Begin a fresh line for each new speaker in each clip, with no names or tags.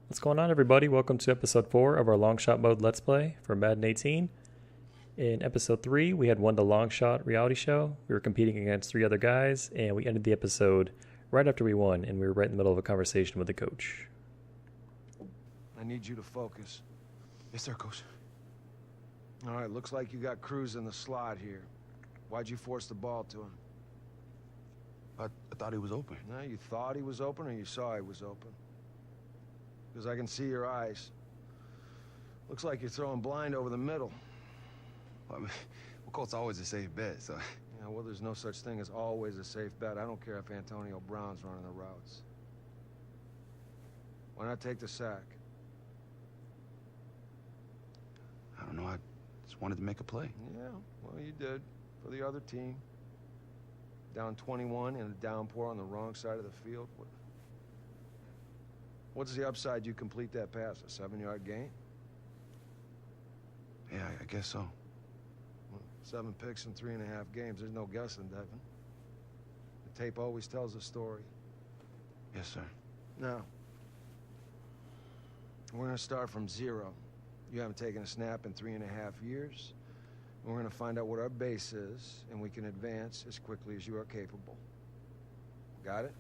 What's going on, everybody? Welcome to episode 4 of our Longshot mode Let's Play for Madden 18. In episode 3, we had won the Longshot reality show. We were competing against 3 other guys, and we ended the episode right after we won, and we were right in the middle of a conversation with the coach.
I need you to focus.
Yes, sir, Coach.
All right, looks like you got Cruz in the slot here. Why'd you force the ball to him?
I thought he was open.
No, you thought he was open or you saw he was open? Because I can see your eyes. Looks like you're throwing blind over the middle.
Well, Colt's always a safe bet, so...
Yeah, well, there's no such thing as always a safe bet. I don't care if Antonio Brown's running the routes. Why not take the sack?
I don't know, I just wanted to make a play.
Yeah, well, you did. For the other team. Down 21 in a downpour on the wrong side of the field. What's the upside you complete that pass? A 7-yard gain?
Yeah, I guess so.
Well, 7 picks in 3.5 games. There's no guessing, Devin. The tape always tells a story.
Yes, sir.
Now, we're gonna start from 0. You haven't taken a snap in 3.5 years. We're gonna find out what our base is, and we can advance as quickly as you are capable. Got it?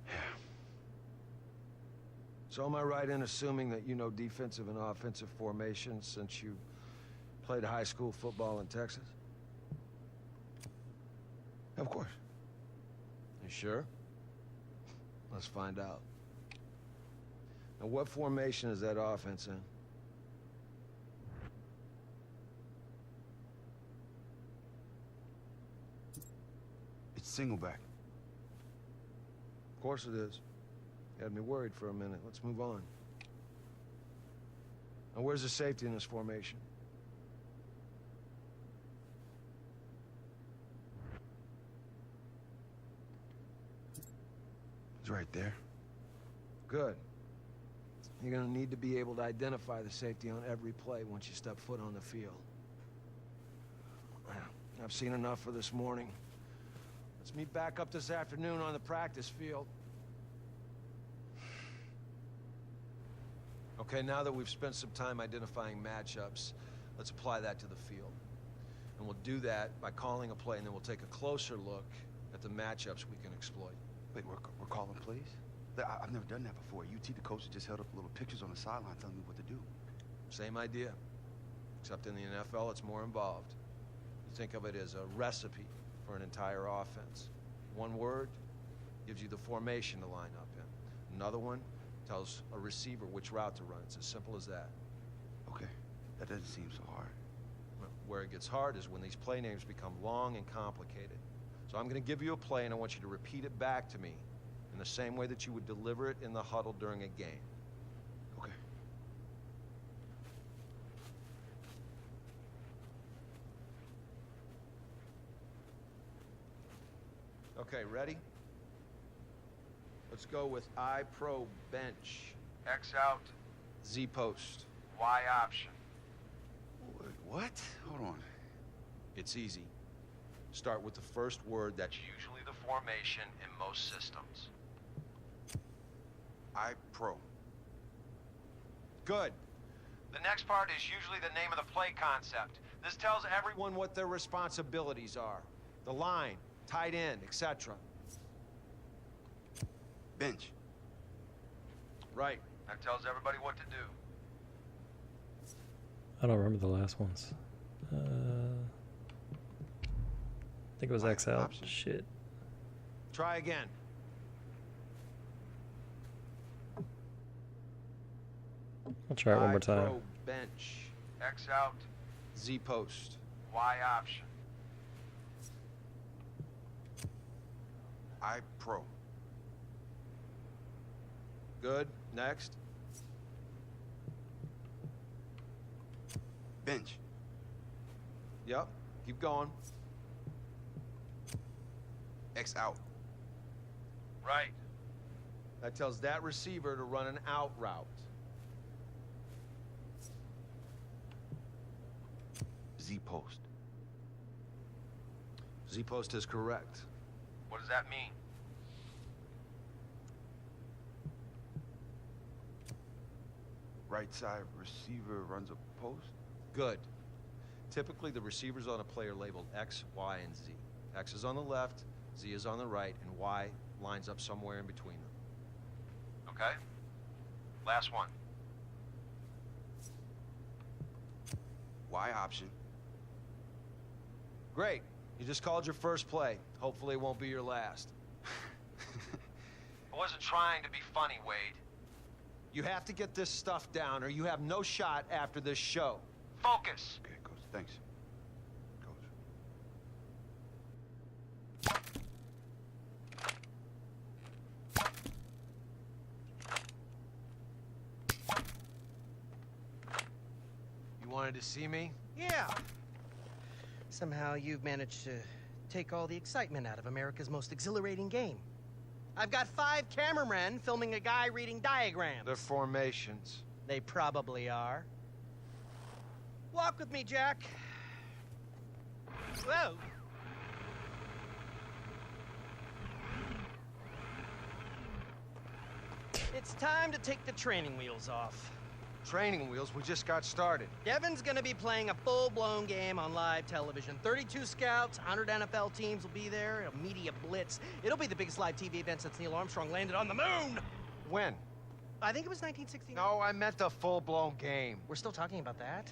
Yeah.
So am I right in assuming that you know defensive and offensive formations since you played high school football in Texas?
Of course.
You sure? Let's find out. Now, what formation is that offense in?
It's single back.
Of course it is. You had me worried for a minute. Let's move on. Now, where's the safety in this formation?
It's right there.
Good. You're gonna need to be able to identify the safety on every play once you step foot on the field. I've seen enough for this morning. Let's meet back up this afternoon on the practice field. Okay, now that we've spent some time identifying matchups, let's apply that to the field. And we'll do that by calling a play, and then we'll take a closer look at the matchups we can exploit.
Wait, we're calling plays? I've never done that before. UT, the coach, just held up little pictures on the sideline telling me what to do.
Same idea, except in the NFL, it's more involved. You think of it as a recipe for an entire offense. One word gives you the formation to line up in. Another one tells a receiver which route to run. It's as simple as that.
Okay, that doesn't seem so hard.
Where it gets hard is when these play names become long and complicated. So I'm going to give you a play, and I want you to repeat it back to me in the same way that you would deliver it in the huddle during a game.
Okay.
Okay, ready? Let's go with I pro bench.
X out,
Z post.
Y option.
Wait, what? Hold on.
It's easy. Start with the first word that's
Usually the formation in most systems.
I pro.
good.
The next part is usually the name of the play concept. This tells everyone
What their responsibilities are. The line, tight end, etc.
Bench.
Right.
that tells everybody what to do.
I don't remember the last ones. I think it was X out.
Option.
Shit.
Try again.
I'll try it one more time.
Pro bench.
X out,
Z post.
Y option.
I pro.
Good. Next.
Bench.
Yep. Keep going.
X out.
Right.
That tells that receiver to run an out route.
Z post.
Z post is correct.
What does that mean?
right side receiver runs a post?
Good. Typically, the receivers on a play are labeled X, Y, and Z. X is on the left, Z is on the right, and Y lines up somewhere in between them.
Okay. Last one.
Y option.
Great. You just called your first play. Hopefully it won't be your last.
I wasn't trying to be funny, Wade.
You have to get this stuff down or you have no shot after this show.
Focus.
Okay, Coach. Thanks.
You wanted to see me?
Yeah. Somehow you've managed to take all the excitement out of America's most exhilarating game. I've got 5 cameramen filming a guy reading diagrams.
They're formations.
They probably are. Walk with me, Jack. Whoa. It's time to take the training wheels off.
Training wheels, we just got started.
Devin's gonna be playing a full-blown game on live television. 32 scouts, 100 NFL teams will be there, a media blitz. It'll be the biggest live TV event since Neil Armstrong landed on the moon!
When?
I think it was 1969.
No, I meant the full-blown game.
We're still talking about that?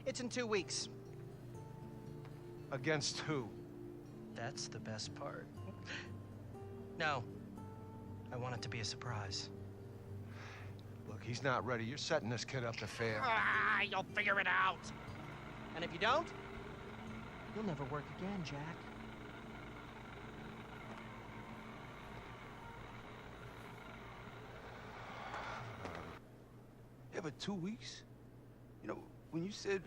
It's in 2 weeks.
Against who?
That's the best part. No. I want it to be a surprise.
Look, he's not ready. You're setting this kid up to fail.
Ah, you'll figure it out! And if you don't, you'll never work again, Jack.
Yeah, but 2 weeks? You know, when you said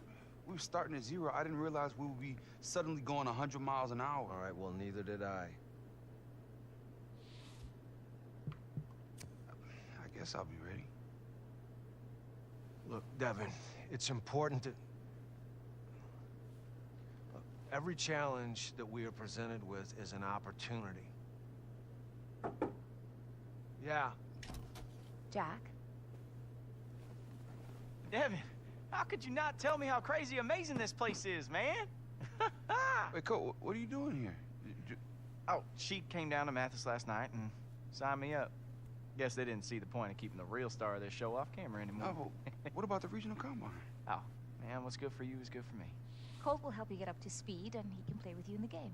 we were starting at 0, I didn't realize we would be suddenly going 100 miles an hour.
All right, well, neither did I.
I guess I'll be ready.
Look, Devin, it's important to... Look, every challenge that we are presented with is an opportunity. Yeah.
Jack?
Devin, how could you not tell me how crazy amazing this place is, man?
Wait, Cole, what are you doing here?
Oh, she came down to Mathis last night and signed me up. Guess they didn't see the point of keeping the real star of their show off camera anymore.
Oh, what about the regional combine?
Oh, man, what's good for you is good for me.
Colt will help you get up to speed, and he can play with you in the game.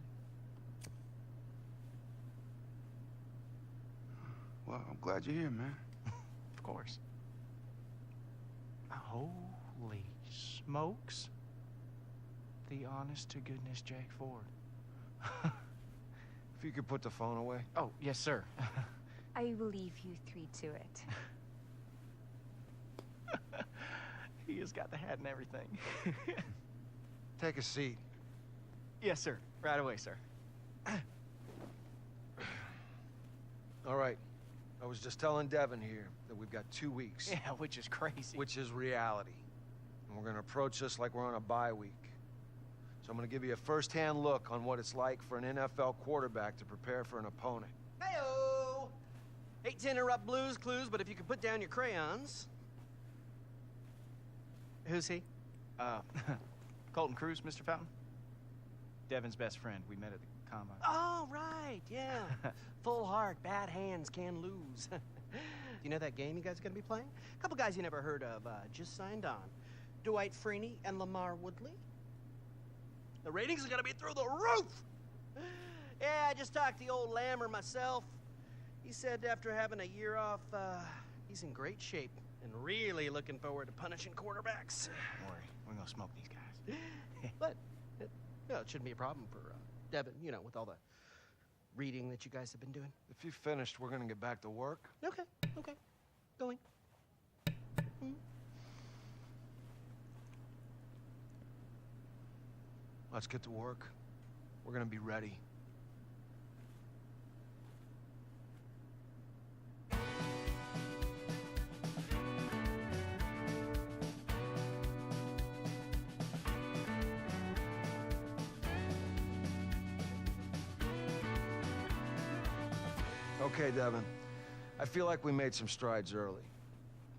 Well, I'm glad you're here, man.
Of course. Holy smokes. The honest-to-goodness Jack Ford.
If you could put the phone away.
Oh, yes, sir.
I will leave you 3 to it.
He has got the hat and everything.
Take a seat.
Yes, sir. Right away, sir.
All right. I was just telling Devin here that we've got 2 weeks.
Yeah, which is crazy.
Which is reality. And we're going to approach this like we're on a bye week. So I'm going to give you a first-hand look on what it's like for an NFL quarterback to prepare for an opponent.
Hey-o! Hate to interrupt Blue's Clues, but if you could put down your crayons. Who's he?
Colton Cruz, Mr. Fountain. Devin's best friend. We met at the combine.
Oh, right, yeah. Full heart, bad hands, can lose. You know that game you guys are gonna be playing? A couple guys you never heard of just signed on. Dwight Freeney and Lamar Woodley. The ratings are gonna be through the roof! Yeah, I just talked to the old Lammer myself. He said after having a year off, he's in great shape and really looking forward to punishing quarterbacks.
Don't worry, we're gonna smoke these guys.
But it shouldn't be a problem for Devin, you know, with all the reading that you guys have been doing.
If you've finished, we're going to get back to work.
Okay. Going.
Let's get to work. We're going to be ready. Okay, Devin. I feel like we made some strides early.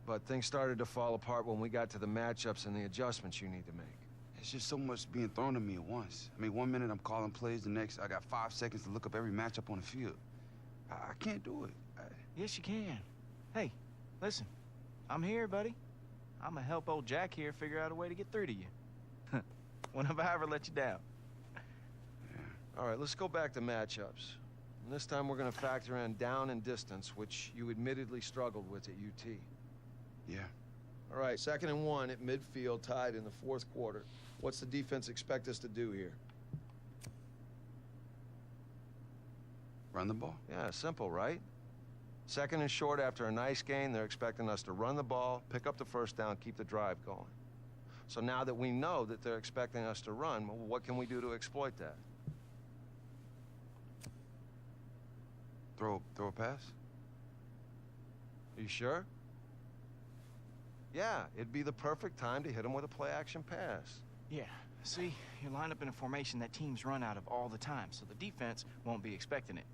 But things started to fall apart when we got to the matchups and the adjustments you need to make.
It's just so much being thrown at me at once. I mean, 1 minute I'm calling plays, the next I got 5 seconds to look up every matchup on the field. I can't do it.
Yes, you can. Hey, listen, I'm here, buddy. I'm gonna help old Jack here figure out a way to get through to you. When have I ever let you down?
All right, let's go back to matchups. And this time we're gonna factor in down and distance, which you admittedly struggled with at UT.
Yeah.
All right, 2nd and 1 at midfield, tied in the 4th quarter. What's the defense expect us to do here?
Run the ball?
Yeah, simple, right? 2nd and short after a nice gain, they're expecting us to run the ball, pick up the first down, keep the drive going. So now that we know that they're expecting us to run, well, what can we do to exploit that?
Throw a pass?
Are you sure? Yeah, it'd be the perfect time to hit them with a play-action pass.
Yeah, see, you're lined up in a formation that teams run out of all the time, so the defense won't be expecting it.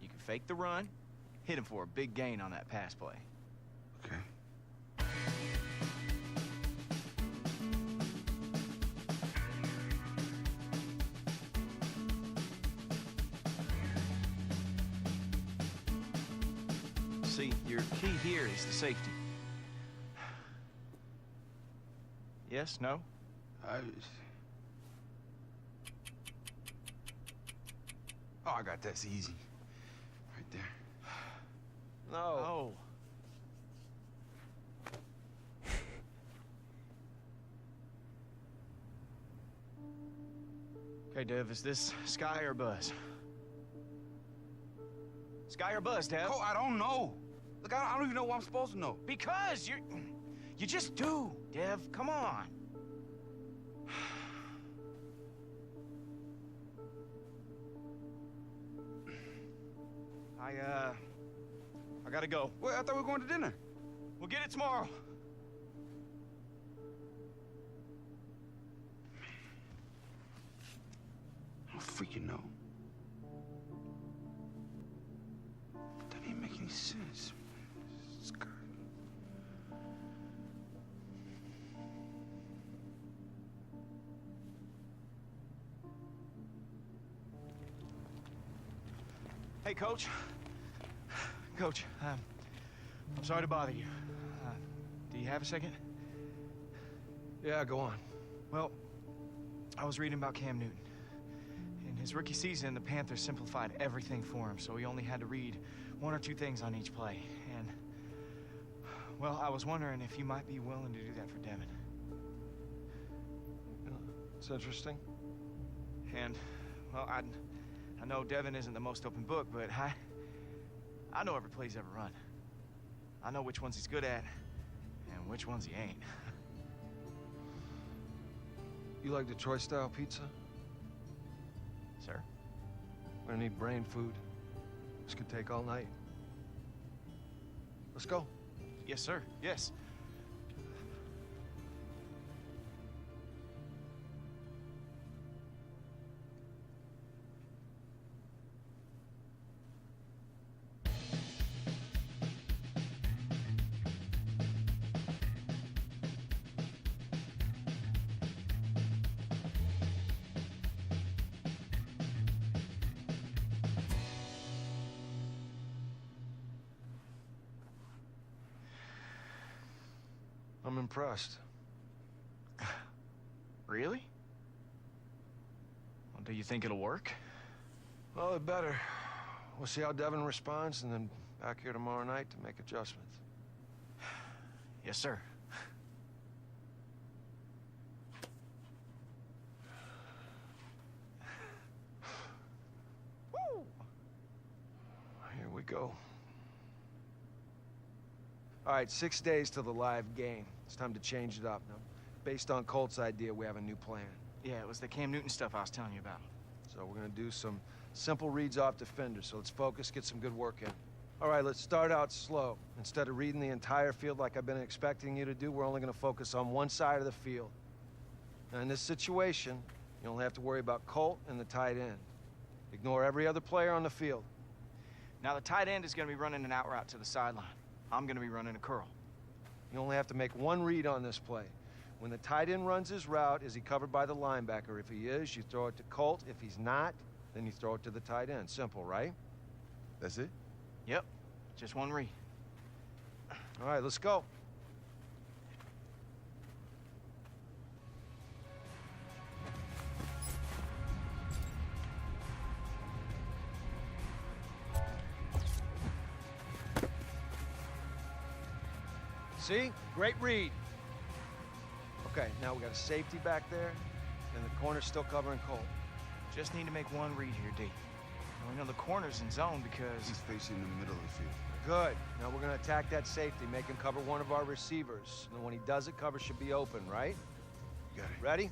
You can fake the run, hit him for a big gain on that pass play.
Okay.
See, your key here is the safety. Yes, no?
Oh, I got that's easy. Right there.
No.
Oh. Okay, Dev, is this Sky or Buzz? Sky or Buzz, Dev?
Oh, I don't know. Look, I don't even know what I'm supposed to know.
Because you just do, Dev. Come on. I gotta go.
Wait, I thought we were going to dinner.
We'll get it tomorrow.
I don't freaking know. That didn't make any sense. It's good.
Hey, Coach. Coach, I'm sorry to bother you. Do you have a second?
Yeah, go on.
Well, I was reading about Cam Newton. In his rookie season, the Panthers simplified everything for him, so he only had to read 1 or 2 things on each play. And, well, I was wondering if you might be willing to do that for Devin.
It's interesting.
And, well, I know Devin isn't the most open book, but I know every play he's ever run. I know which ones he's good at and which ones he ain't.
You like Detroit-style pizza?
Sir?
We're gonna need brain food. This could take all night. Let's go.
Yes, sir. Yes.
I'm impressed.
Really? Well, do you think it'll work?
Well, it better. We'll see how Devin responds, and then back here tomorrow night to make adjustments.
Yes, sir. Woo!
Here we go. All right, 6 days till the live game. It's time to change it up. Now, based on Colt's idea, we have a new plan.
Yeah, it was the Cam Newton stuff I was telling you about.
So we're gonna do some simple reads off defenders. So let's focus, get some good work in. All right, let's start out slow. Instead of reading the entire field like I've been expecting you to do, we're only gonna focus on one side of the field. Now, in this situation, you only have to worry about Colt and the tight end. Ignore every other player on the field.
Now, the tight end is going to be running an out route to the sideline. I'm going to be running a curl.
You only have to make one read on this play. When the tight end runs his route, is he covered by the linebacker? If he is, you throw it to Colt. If he's not, then you throw it to the tight end. Simple, right?
That's it?
Yep, just one read.
All right, let's go. See? Great read. Okay, now we got a safety back there, and the corner's still covering Colt.
Just need to make one read here, D. Now, we know the corner's in zone because...
He's facing the middle of the field.
Good. Now we're going to attack that safety, make him cover one of our receivers. And when he does it, cover should be open, right?
Got it.
Ready?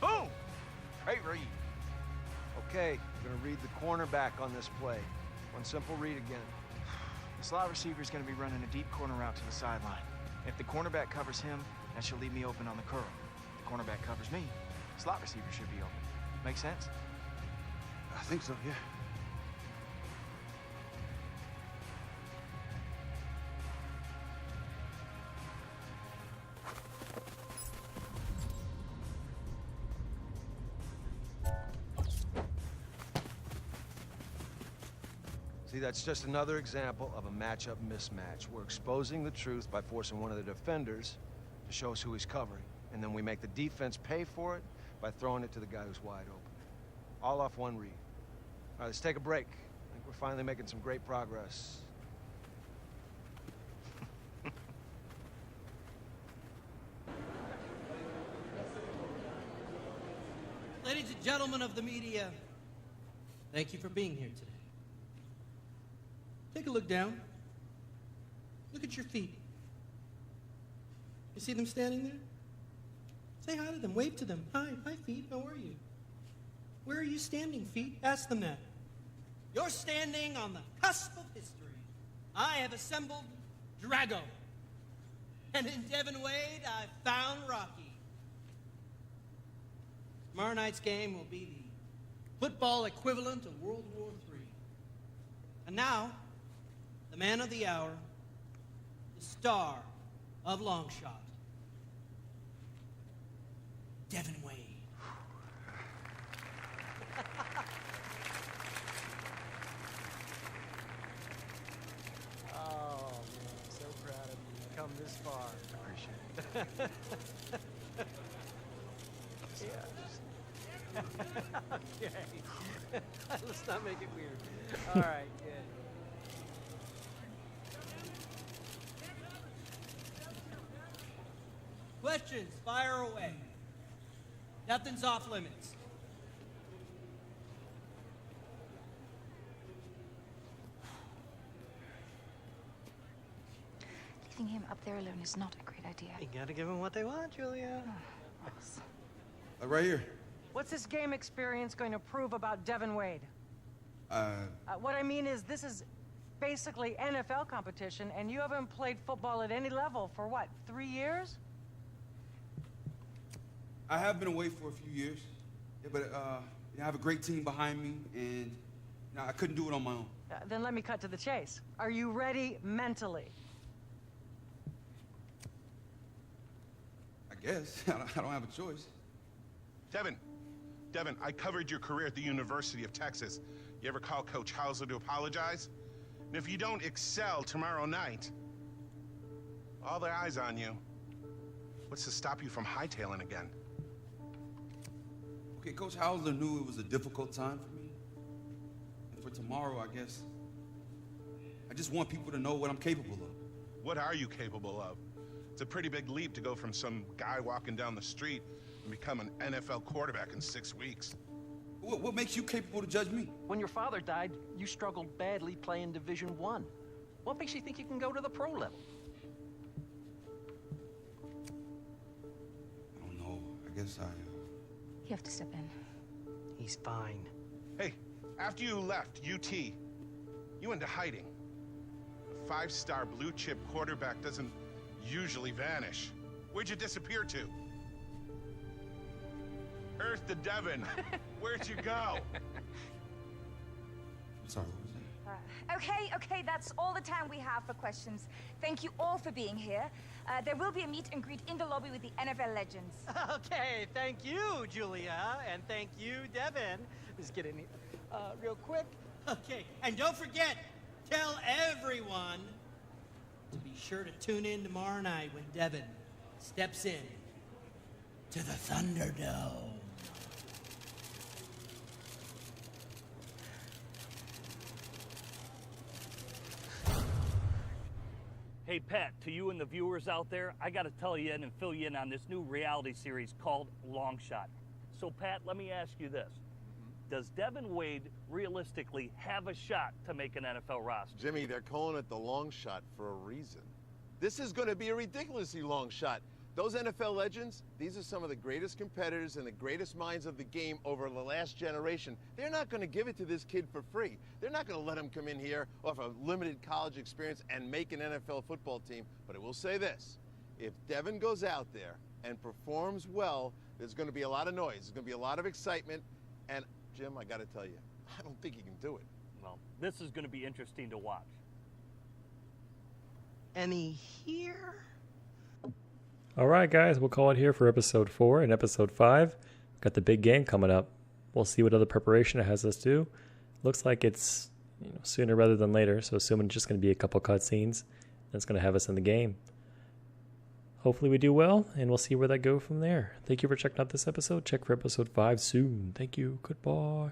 Boom! Great read.
Okay, we're going to read the cornerback on this play. One simple read again.
The slot receiver's gonna be running a deep corner route to the sideline. If the cornerback covers him, that should leave me open on the curl. If the cornerback covers me, the slot receiver should be open. Make sense?
I think so, yeah.
See, that's just another example of a matchup mismatch. We're exposing the truth by forcing one of the defenders to show us who he's covering. And then we make the defense pay for it by throwing it to the guy who's wide open. All off one read. All right, let's take a break. I think we're finally making some great progress.
Ladies and gentlemen of the media, thank you for being here today. Take a look down. Look at your feet. You see them standing there? Say hi to them. Wave to them. Hi, feet. How are you? Where are you standing, feet? Ask them that. You're standing on the cusp of history. I have assembled Drago. And in Devin Wade, I found Rocky. Tomorrow night's game will be the football equivalent of World War III. And now, the man of the hour, the star of Longshot, Devin Wade.
Oh, man, I'm so proud of you. You've come this far.
Appreciate it.
Okay. Let's not make it weird. All right, good.
Questions, fire away. Nothing's off limits.
Leaving him up there alone is not a great idea.
You gotta give them what they want, Julia.
Ross.
Right here.
What's this game experience going to prove about Devin Wade? What I mean is, this is basically NFL competition, and you haven't played football at any level for what, 3 years?
I have been away for a few years, yeah, but I have a great team behind me, and I couldn't do it on my own.
Then let me cut to the chase. Are you ready mentally?
I guess. I don't have a choice.
Devin, I covered your career at the University of Texas. You ever call Coach Hauser to apologize? And if you don't excel tomorrow night, all their eyes on you. What's to stop you from hightailing again?
Okay, Coach Hauser knew it was a difficult time for me. And for tomorrow, I guess, I just want people to know what I'm capable of.
What are you capable of? It's a pretty big leap to go from some guy walking down the street and become an NFL quarterback in 6 weeks.
What makes you capable to judge me?
When your father died, you struggled badly playing Division I. What makes you think you can go to the pro level?
I don't know. I guess
You have to step in.
He's fine.
Hey, after you left UT, you went into hiding. A 5-star blue-chip quarterback doesn't usually vanish. Where'd you disappear to? Earth to Devon. Where'd you go?
Sorry.
Okay, that's all the time we have for questions. Thank you all for being here. There will be a meet and greet in the lobby with the NFL legends.
Okay, thank you, Julia, and thank you, Devin. Just get in here real quick. Okay, and don't forget, tell everyone to be sure to tune in tomorrow night when Devin steps in to the Thunderdome.
Hey, Pat, to you and the viewers out there, I got to tell you and fill you in on this new reality series called Longshot. So, Pat, let me ask you this. Does Devin Wade realistically have a shot to make an NFL roster?
Jimmy, they're calling it the long shot for a reason. This is going to be a ridiculously long shot. Those NFL legends, these are some of the greatest competitors and the greatest minds of the game over the last generation. They're not going to give it to this kid for free. They're not going to let him come in here off a limited college experience and make an NFL football team. But I will say this, if Devin goes out there and performs well, there's going to be a lot of noise. There's going to be a lot of excitement. And, Jim, I got to tell you, I don't think he can do it.
Well, this is going to be interesting to watch.
Any here?
All right, guys, we'll call it here for episode 4 and episode 5. Got the big game coming up. We'll see what other preparation it has us do. Looks like it's sooner rather than later, so assuming it's just going to be a couple cutscenes, that's going to have us in the game. Hopefully we do well, and we'll see where that goes from there. Thank you for checking out this episode. Check for episode 5 soon. Thank you. Goodbye.